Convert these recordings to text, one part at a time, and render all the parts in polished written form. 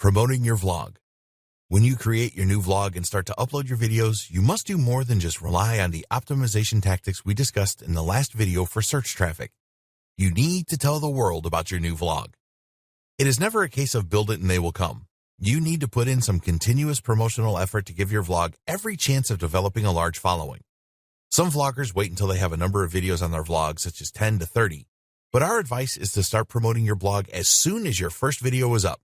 Promoting your vlog. When you create your new vlog and start to upload your videos, you must do more than just rely on the optimization tactics we discussed in the last video for search traffic. You need to tell the world about your new vlog. It is never a case of build it and they will come. You need to put in some continuous promotional effort to give your vlog every chance of developing a large following. Some vloggers wait until they have a number of videos on their vlog, such as 10 to 30, but our advice is to start promoting your blog as soon as your first video is up.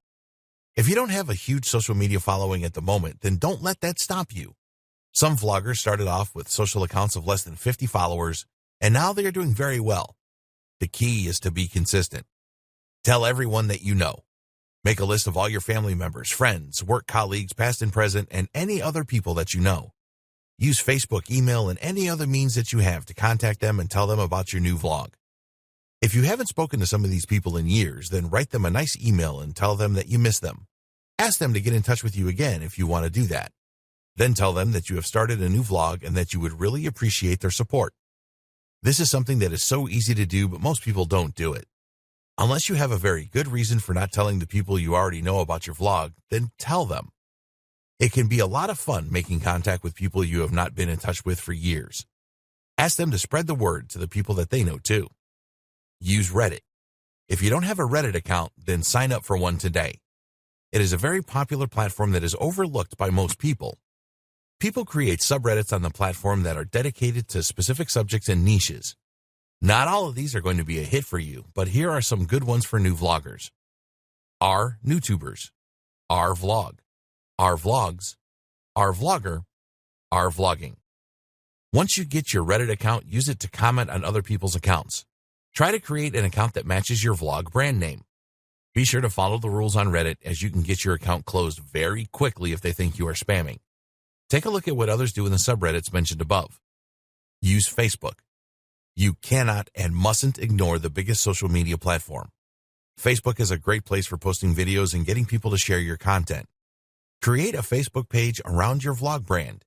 If you don't have a huge social media following at the moment, then don't let that stop you. Some vloggers started off with social accounts of less than 50 followers, and now they are doing very well. The key is to be consistent. Tell everyone that you know. Make a list of all your family members, friends, work colleagues, past and present, and any other people that you know. Use Facebook, email, and any other means that you have to contact them and tell them about your new vlog. If you haven't spoken to some of these people in years, then write them a nice email and tell them that you miss them. Ask them to get in touch with you again if you want to do that. Then tell them that you have started a new vlog and that you would really appreciate their support. This is something that is so easy to do, but most people don't do it. Unless you have a very good reason for not telling the people you already know about your vlog, then tell them. It can be a lot of fun making contact with people you have not been in touch with for years. Ask them to spread the word to the people that they know too. Use Reddit. If you don't have a Reddit account, then sign up for one today. It is a very popular platform that is overlooked by most people. People create subreddits on the platform that are dedicated to specific subjects and niches. Not all of these are going to be a hit for you, but here are some good ones for new vloggers. R NewTubers, R Vlog, R Vlogs, R Vlogger, R Vlogging. Once you get your Reddit account, use it to comment on other people's accounts. Try to create an account that matches your vlog brand name. Be sure to follow the rules on Reddit, as you can get your account closed very quickly if they think you are spamming. Take a look at what others do in the subreddits mentioned above. Use Facebook. You cannot and mustn't ignore the biggest social media platform. Facebook is a great place for posting videos and getting people to share your content. Create a Facebook page around your vlog brand.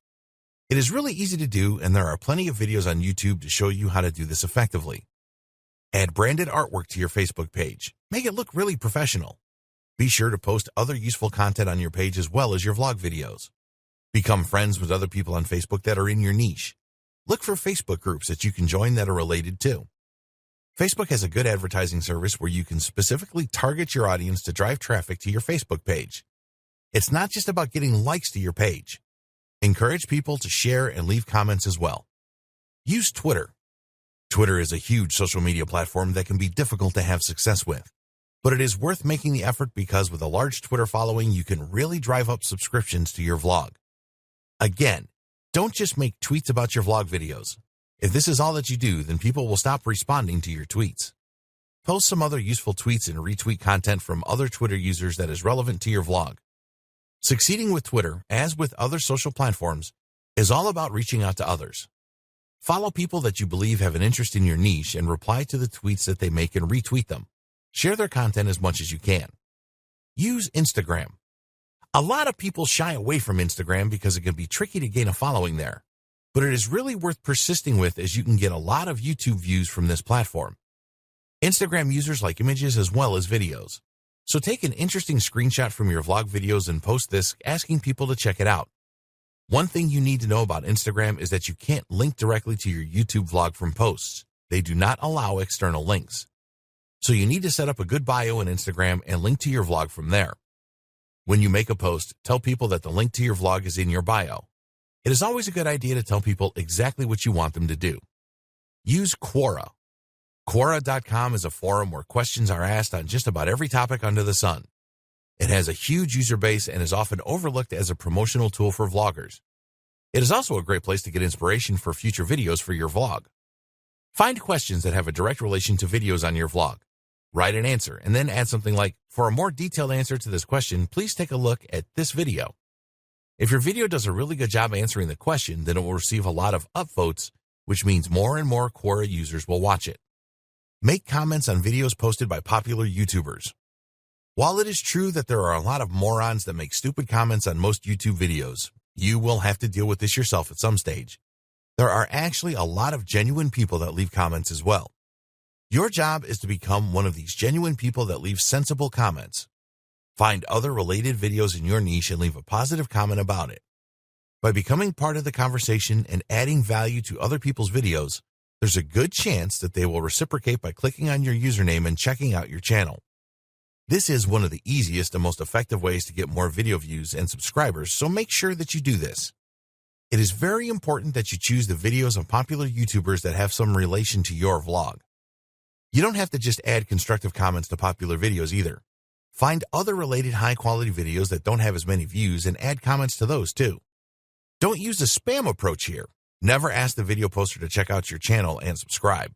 It is really easy to do, and there are plenty of videos on YouTube to show you how to do this effectively. Add branded artwork to your Facebook page. Make it look really professional. Be sure to post other useful content on your page as well as your vlog videos. Become friends with other people on Facebook that are in your niche. Look for Facebook groups that you can join that are related to. Facebook has a good advertising service where you can specifically target your audience to drive traffic to your Facebook page. It's not just about getting likes to your page. Encourage people to share and leave comments as well. Use Twitter. Twitter is a huge social media platform that can be difficult to have success with, but it is worth making the effort because with a large Twitter following, you can really drive up subscriptions to your vlog. Again, don't just make tweets about your vlog videos. If this is all that you do, then people will stop responding to your tweets. Post some other useful tweets and retweet content from other Twitter users that is relevant to your vlog. Succeeding with Twitter, as with other social platforms, is all about reaching out to others. Follow people that you believe have an interest in your niche and reply to the tweets that they make and retweet them. Share their content as much as you can. Use Instagram. A lot of people shy away from Instagram because it can be tricky to gain a following there, but it is really worth persisting with, as you can get a lot of YouTube views from this platform. Instagram users like images as well as videos. So take an interesting screenshot from your vlog videos and post this, asking people to check it out. One thing you need to know about Instagram is that you can't link directly to your YouTube vlog from posts. They do not allow external links. So you need to set up a good bio on Instagram and link to your vlog from there. When you make a post, tell people that the link to your vlog is in your bio. It is always a good idea to tell people exactly what you want them to do. Use Quora. Quora.com is a forum where questions are asked on just about every topic under the sun. It has a huge user base and is often overlooked as a promotional tool for vloggers. It is also a great place to get inspiration for future videos for your vlog. Find questions that have a direct relation to videos on your vlog. Write an answer and then add something like, "For a more detailed answer to this question, please take a look at this video." If your video does a really good job answering the question, then it will receive a lot of upvotes, which means more and more Quora users will watch it. Make comments on videos posted by popular YouTubers. While it is true that there are a lot of morons that make stupid comments on most YouTube videos, you will have to deal with this yourself at some stage. There are actually a lot of genuine people that leave comments as well. Your job is to become one of these genuine people that leave sensible comments. Find other related videos in your niche and leave a positive comment about it. By becoming part of the conversation and adding value to other people's videos, there's a good chance that they will reciprocate by clicking on your username and checking out your channel. This is one of the easiest and most effective ways to get more video views and subscribers, so make sure that you do this. It is very important that you choose the videos of popular YouTubers that have some relation to your vlog. You don't have to just add constructive comments to popular videos either. Find other related high-quality videos that don't have as many views and add comments to those too. Don't use the spam approach here. Never ask the video poster to check out your channel and subscribe.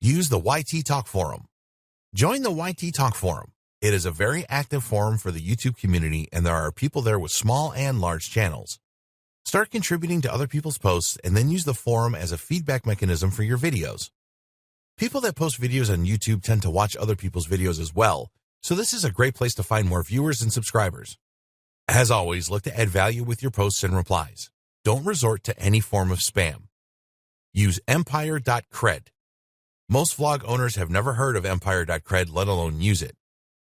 Use the YT Talk Forum. Join the YT Talk Forum. It is a very active forum for the YouTube community, and there are people there with small and large channels. Start contributing to other people's posts and then use the forum as a feedback mechanism for your videos. People that post videos on YouTube tend to watch other people's videos as well, so this is a great place to find more viewers and subscribers. As always, look to add value with your posts and replies. Don't resort to any form of spam. Use empire.cred. Most vlog owners have never heard of empire.cred, let alone use it.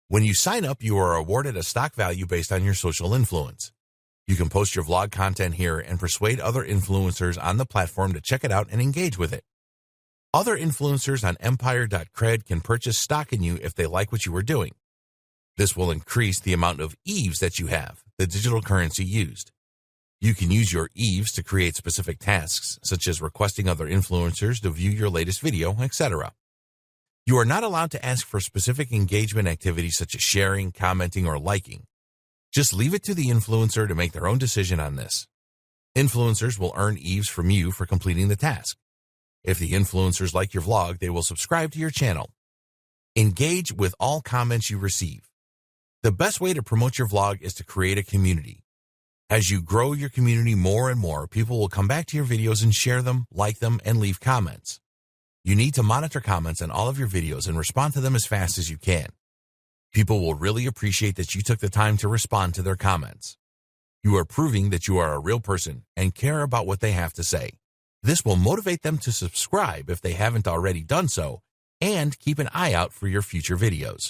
When you sign up, you are awarded a stock value based on your social influence. You can post your vlog content here and persuade other influencers on the platform to check it out and engage with it. Other influencers on empire.cred can purchase stock in you if they like what you are doing. This will increase the amount of EVEs that you have, the digital currency used. You can use your EVEs to create specific tasks, such as requesting other influencers to view your latest video, etc. You are not allowed to ask for specific engagement activities such as sharing, commenting, or liking. Just leave it to the influencer to make their own decision on this. Influencers will earn EVEs from you for completing the task. If the influencers like your vlog, they will subscribe to your channel. Engage with all comments you receive. The best way to promote your vlog is to create a community. As you grow your community more and more, people will come back to your videos and share them, like them, and leave comments. You need to monitor comments on all of your videos and respond to them as fast as you can. People will really appreciate that you took the time to respond to their comments. You are proving that you are a real person and care about what they have to say. This will motivate them to subscribe if they haven't already done so, and keep an eye out for your future videos.